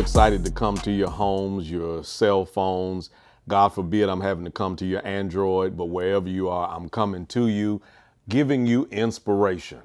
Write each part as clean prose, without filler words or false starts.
excited to come to your homes, your cell phones. God forbid I'm having to come to your Android, but wherever you are, I'm coming to you, giving you inspiration.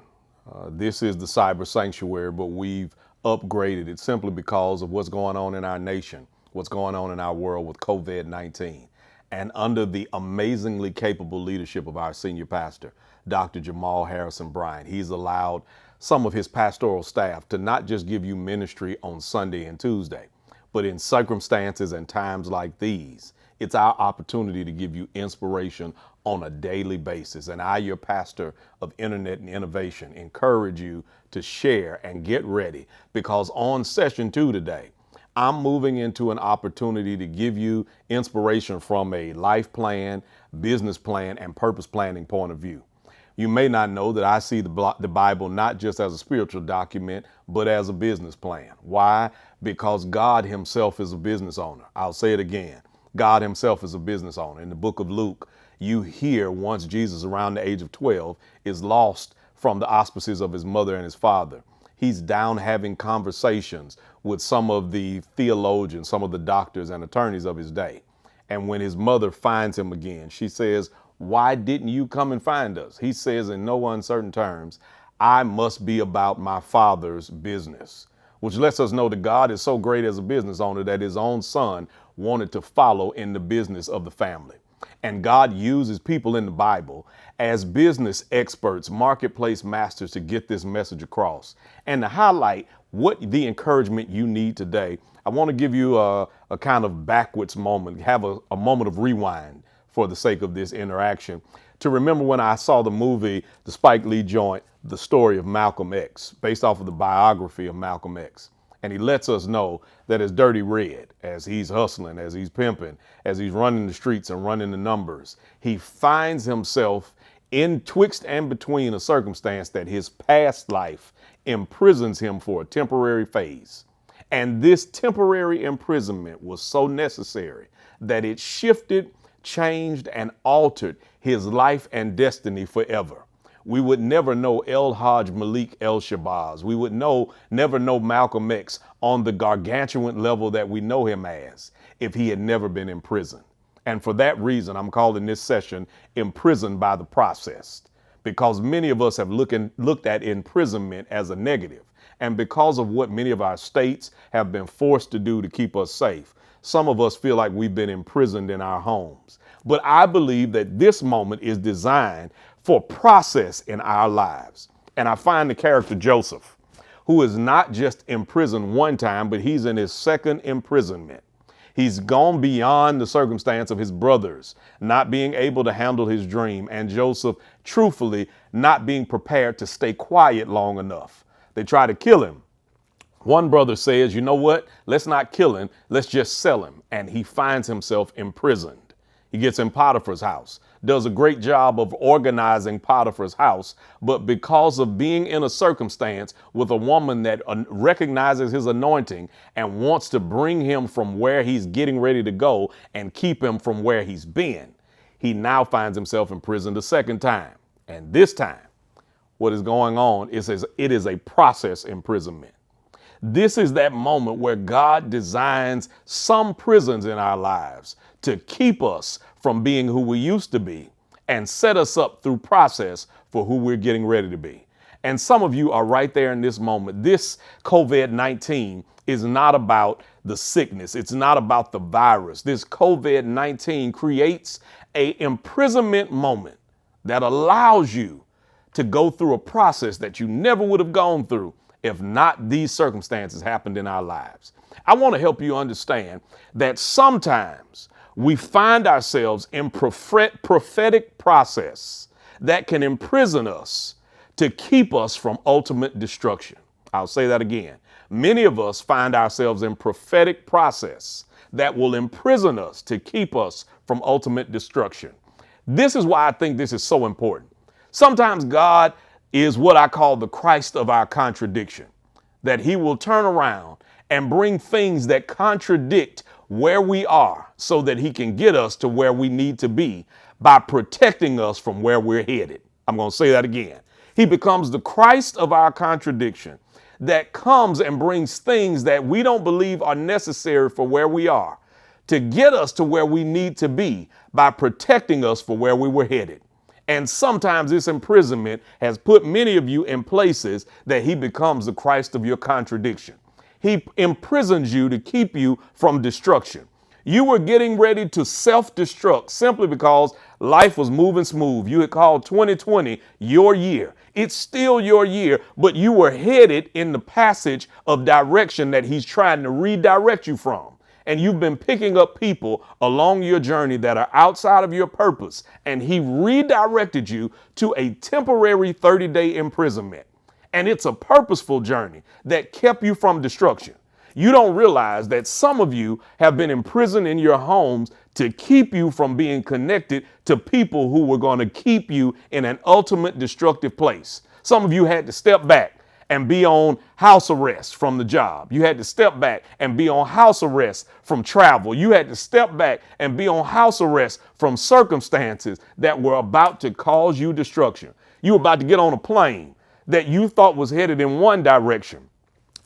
This is the cyber sanctuary, but we've upgraded it simply because of what's going on in our nation, what's going on in our world with COVID-19. And under the amazingly capable leadership of our senior pastor, Dr. Jamal Bryant, he's allowed some of his pastoral staff to not just give you ministry on Sunday and Tuesday, but in circumstances and times like these, it's our opportunity to give you inspiration on a daily basis. And I, your pastor of internet and innovation, encourage you to share and get ready, because on session 2 today, I'm moving into an opportunity to give you inspiration from a life plan, business plan, and purpose planning point of view. You may not know that I see the Bible not just as a spiritual document, but as a business plan. Why? Because God himself is a business owner. I'll say it again. God himself is a business owner. In the book of Luke, you hear once Jesus, around the age of 12, is lost from the auspices of his mother and his father. He's down having conversations with some of the theologians, some of the doctors and attorneys of his day. And when his mother finds him again, she says, "Why didn't you come and find us?" He says in no uncertain terms, "I must be about my Father's business," which lets us know that God is so great as a business owner that his own son wanted to follow in the business of the family. And God uses people in the Bible as business experts, marketplace masters, to get this message across. And to highlight what the encouragement you need today, I want to give you a kind of backwards moment, have a moment of rewind for the sake of this interaction, to remember when I saw the movie, the Spike Lee joint, The Story of Malcolm X, based off of the biography of Malcolm X. And he lets us know that as Dirty Red, as he's hustling, as he's pimping, as he's running the streets and running the numbers, he finds himself in twixt and between a circumstance that his past life imprisons him for a temporary phase. And this temporary imprisonment was so necessary that it shifted, changed, and altered his life and destiny forever. We would never know El Hajj Malik El Shabazz. We would never know Malcolm X on the gargantuan level that we know him as if he had never been imprisoned. And for that reason, I'm calling this session Imprisoned by the Process, because many of us have looked at imprisonment as a negative. And because of what many of our states have been forced to do to keep us safe, some of us feel like we've been imprisoned in our homes. But I believe that this moment is designed for process in our lives. And I find the character Joseph, who is not just imprisoned one time, but he's in his second imprisonment. He's gone beyond the circumstance of his brothers not being able to handle his dream, and Joseph, truthfully, not being prepared to stay quiet long enough. They try to kill him. One brother says, "You know what? Let's not kill him. Let's just sell him." And he finds himself imprisoned. He gets in Potiphar's house, does a great job of organizing Potiphar's house. But because of being in a circumstance with a woman that recognizes his anointing and wants to bring him from where he's getting ready to go and keep him from where he's been, he now finds himself imprisoned a second time. And this time, what is going on is it is a process imprisonment. This is that moment where God designs some prisons in our lives to keep us from being who we used to be and set us up through process for who we're getting ready to be. And some of you are right there in this moment. This COVID-19 is not about the sickness. It's not about the virus. This COVID-19 creates an imprisonment moment that allows you to go through a process that you never would have gone through if not these circumstances happened in our lives. I want to help you understand that sometimes we find ourselves in prophetic process that can imprison us to keep us from ultimate destruction. I'll say that again. Many of us find ourselves in prophetic process that will imprison us to keep us from ultimate destruction. This is why I think this is so important. Sometimes God is what I call the Christ of our contradiction, that he will turn around and bring things that contradict where we are so that he can get us to where we need to be by protecting us from where we're headed. I'm going to say that again. He becomes the Christ of our contradiction, that comes and brings things that we don't believe are necessary for where we are to get us to where we need to be by protecting us for where we were headed. And sometimes this imprisonment has put many of you in places that he becomes the Christ of your contradiction. He imprisons you to keep you from destruction. You were getting ready to self-destruct simply because life was moving smooth. You had called 2020 your year. It's still your year, but you were headed in the passage of direction that he's trying to redirect you from. And you've been picking up people along your journey that are outside of your purpose. And he redirected you to a temporary 30-day imprisonment. And it's a purposeful journey that kept you from destruction. You don't realize that some of you have been imprisoned in your homes to keep you from being connected to people who were going to keep you in an ultimate destructive place. Some of you had to step back and be on house arrest from the job. You had to step back and be on house arrest from travel. You had to step back and be on house arrest from circumstances that were about to cause you destruction. You were about to get on a plane that you thought was headed in one direction,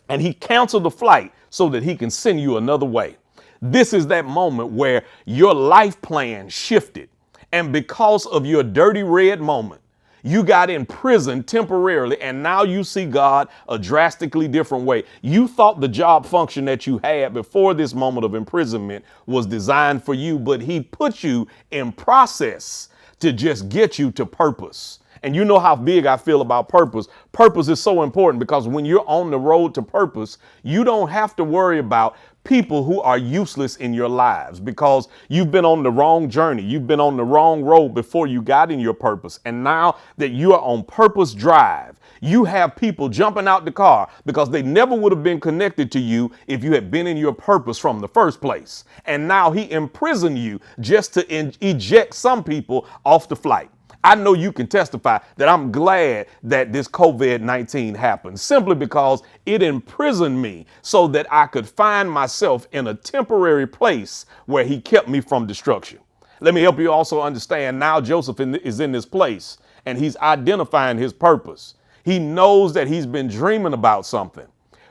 and he canceled the flight so that he can send you another way. This is that moment where your life plan shifted, and because of your dirty red moment, you got imprisoned temporarily, and now you see God a drastically different way. You thought the job function that you had before this moment of imprisonment was designed for you, but he put you in process to just get you to purpose. And you know how big I feel about purpose. Purpose is so important because when you're on the road to purpose, you don't have to worry about people who are useless in your lives because you've been on the wrong journey. You've been on the wrong road before you got in your purpose. And now that you are on purpose drive, you have people jumping out the car because they never would have been connected to you if you had been in your purpose from the first place. And now he imprisoned you just to eject some people off the flight. I know you can testify that I'm glad that this COVID-19 happened simply because it imprisoned me so that I could find myself in a temporary place where he kept me from destruction. Let me help you also understand now Joseph is in this place and he's identifying his purpose. He knows that he's been dreaming about something,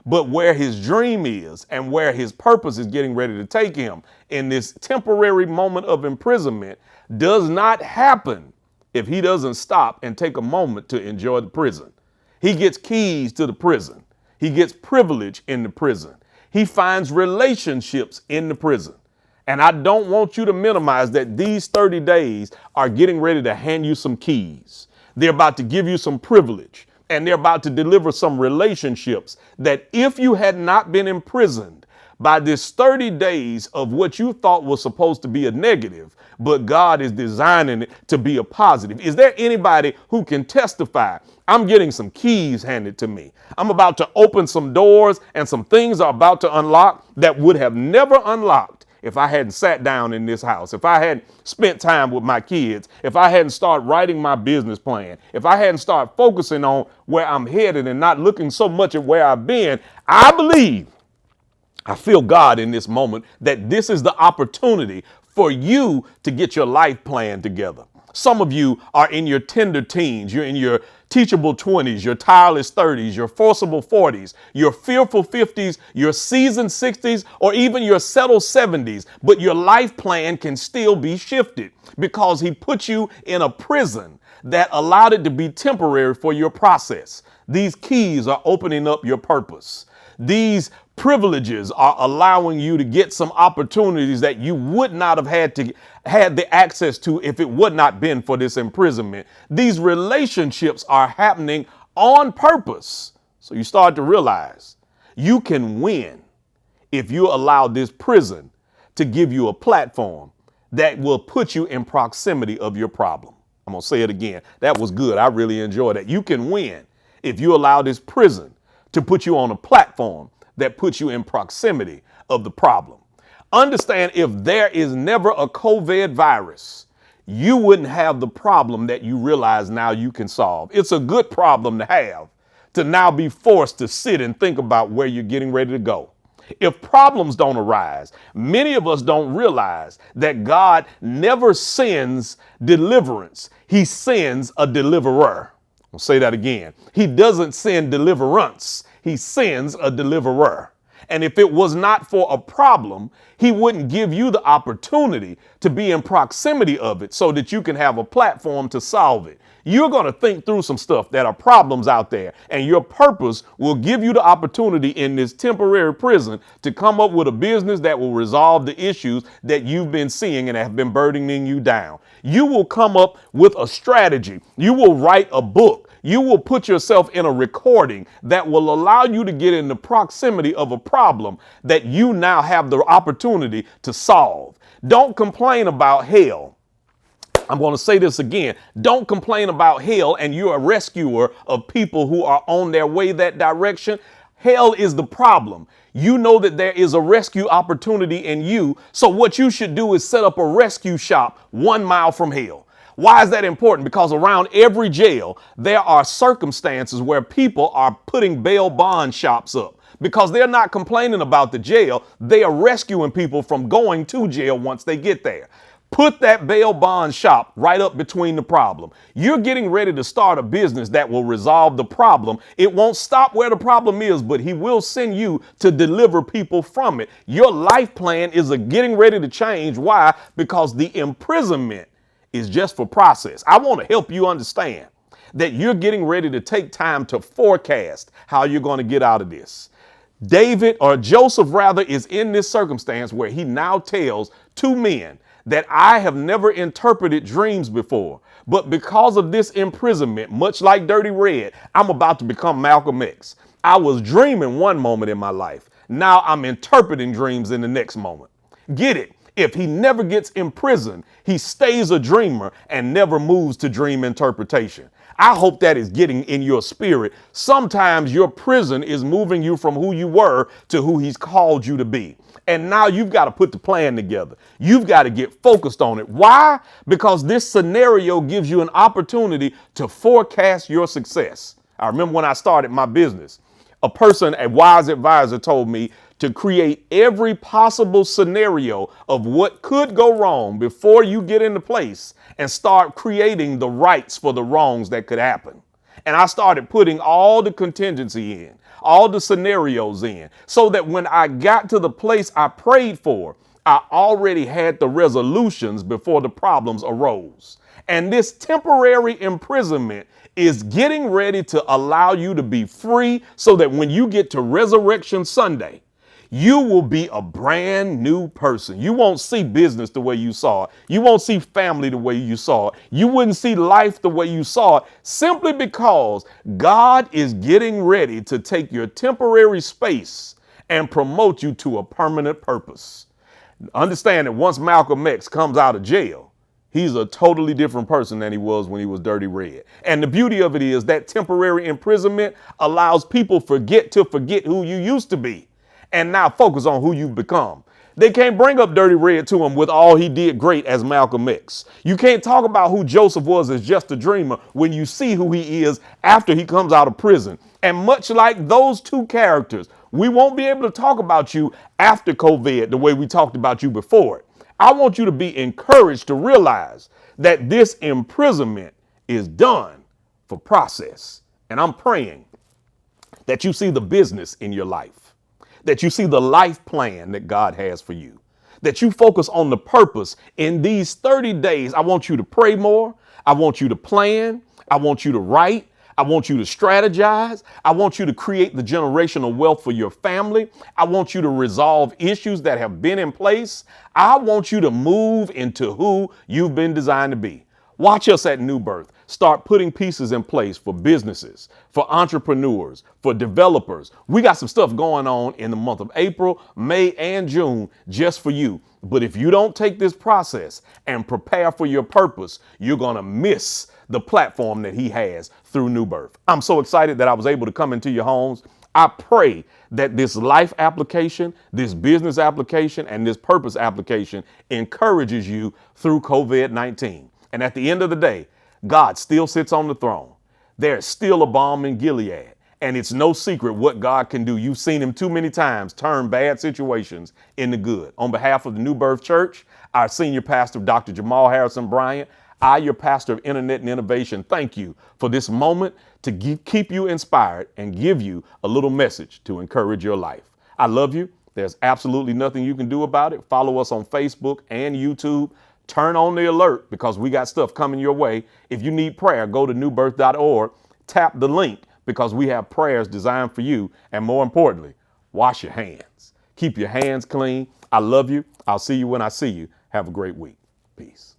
but where his dream is and where his purpose is getting ready to take him in this temporary moment of imprisonment does not happen if he doesn't stop and take a moment to enjoy the prison. He gets keys to the prison. He gets privilege in the prison. He finds relationships in the prison. And I don't want you to minimize that these 30 days are getting ready to hand you some keys. They're about to give you some privilege, and they're about to deliver some relationships that if you had not been imprisoned by this 30 days of what you thought was supposed to be a negative, but God is designing it to be a positive. Is there anybody who can testify? I'm getting some keys handed to me. I'm about to open some doors and some things are about to unlock that would have never unlocked if I hadn't sat down in this house, if I hadn't spent time with my kids, if I hadn't started writing my business plan, if I hadn't started focusing on where I'm headed and not looking so much at where I've been. I feel God in this moment that this is the opportunity for you to get your life plan together. Some of you are in your tender teens, you're in your teachable 20s, your tireless 30s, your forcible 40s, your fearful 50s, your seasoned 60s, or even your settled 70s. But your life plan can still be shifted because he put you in a prison that allowed it to be temporary for your process. These keys are opening up your purpose. These privileges are allowing you to get some opportunities that you would not have had the access to if it would not been for this imprisonment. These relationships are happening on purpose. So you start to realize you can win if you allow this prison to give you a platform that will put you in proximity of your problem. I'm going to say it again. That was good. I really enjoyed that. You can win if you allow this prison to put you on a platform that puts you in proximity of the problem. Understand, if there is never a COVID virus, you wouldn't have the problem that you realize now you can solve. It's a good problem to have, to now be forced to sit and think about where you're getting ready to go. If problems don't arise, many of us don't realize that God never sends deliverance. He sends a deliverer. I'll say that again. He doesn't send deliverance. He sends a deliverer. And if it was not for a problem, he wouldn't give you the opportunity to be in proximity of it so that you can have a platform to solve it. You're going to think through some stuff that are problems out there, and your purpose will give you the opportunity in this temporary prison to come up with a business that will resolve the issues that you've been seeing and have been burdening you down. You will come up with a strategy. You will write a book. You will put yourself in a recording that will allow you to get in the proximity of a problem that you now have the opportunity to solve. Don't complain about hell. I'm going to say this again. Don't complain about hell and you're a rescuer of people who are on their way that direction. Hell is the problem. You know that there is a rescue opportunity in you. So what you should do is set up a rescue shop 1 mile from hell. Why is that important? Because around every jail, there are circumstances where people are putting bail bond shops up because they're not complaining about the jail. They are rescuing people from going to jail once they get there. Put that bail bond shop right up between the problem. You're getting ready to start a business that will resolve the problem. It won't stop where the problem is, but he will send you to deliver people from it. Your life plan is getting ready to change. Why? Because the imprisonment is just for process. I want to help you understand that you're getting ready to take time to forecast how you're going to get out of this. Joseph rather, is in this circumstance where he now tells 2 men that I have never interpreted dreams before, but because of this imprisonment, much like Dirty Red, I'm about to become Malcolm X. I was dreaming one moment in my life. Now I'm interpreting dreams in the next moment. Get it? If he never gets imprisoned, he stays a dreamer and never moves to dream interpretation. I hope that is getting in your spirit. Sometimes your prison is moving you from who you were to who he's called you to be. And now you've got to put the plan together. You've got to get focused on it. Why? Because this scenario gives you an opportunity to forecast your success. I remember when I started my business, a wise advisor told me to create every possible scenario of what could go wrong before you get into place and start creating the rights for the wrongs that could happen. And I started putting all the contingency in, all the scenarios in, so that when I got to the place I prayed for, I already had the resolutions before the problems arose. And this temporary imprisonment is getting ready to allow you to be free so that when you get to Resurrection Sunday, you will be a brand new person. You won't see business the way you saw it. You won't see family the way you saw it. You wouldn't see life the way you saw it, simply because God is getting ready to take your temporary space and promote you to a permanent purpose. Understand that once Malcolm X comes out of jail, he's a totally different person than he was when he was Dirty Red. And the beauty of it is that temporary imprisonment allows people to forget who you used to be and now focus on who you've become. They can't bring up Dirty Red to him with all he did great as Malcolm X. You can't talk about who Joseph was as just a dreamer when you see who he is after he comes out of prison. And much like those 2 characters, we won't be able to talk about you after COVID the way we talked about you before it. I want you to be encouraged to realize that this imprisonment is done for process. And I'm praying that you see the business in your life, that you see the life plan that God has for you, that you focus on the purpose. In these 30 days, I want you to pray more. I want you to plan. I want you to write. I want you to strategize. I want you to create the generational wealth for your family. I want you to resolve issues that have been in place. I want you to move into who you've been designed to be. Watch us at New Birth. Start putting pieces in place for businesses, for entrepreneurs, for developers. We got some stuff going on in the month of April, May, and June just for you. But if you don't take this process and prepare for your purpose, you're going to miss the platform that he has through New Birth. I'm so excited that I was able to come into your homes. I pray that this life application, this business application, and this purpose application encourages you through COVID-19. And at the end of the day, God still sits on the throne. There's still a balm in Gilead. And it's no secret what God can do. You've seen him too many times turn bad situations into good. On behalf of the New Birth Church, our senior pastor, Dr. Jamal Bryant, I, your pastor of internet and innovation, thank you for this moment to keep you inspired and give you a little message to encourage your life. I love you. There's absolutely nothing you can do about it. Follow us on Facebook and YouTube. Turn on the alert because we got stuff coming your way. If you need prayer, go to newbirth.org, tap the link because we have prayers designed for you. And more importantly, wash your hands. Keep your hands clean. I love you. I'll see you when I see you. Have a great week. Peace.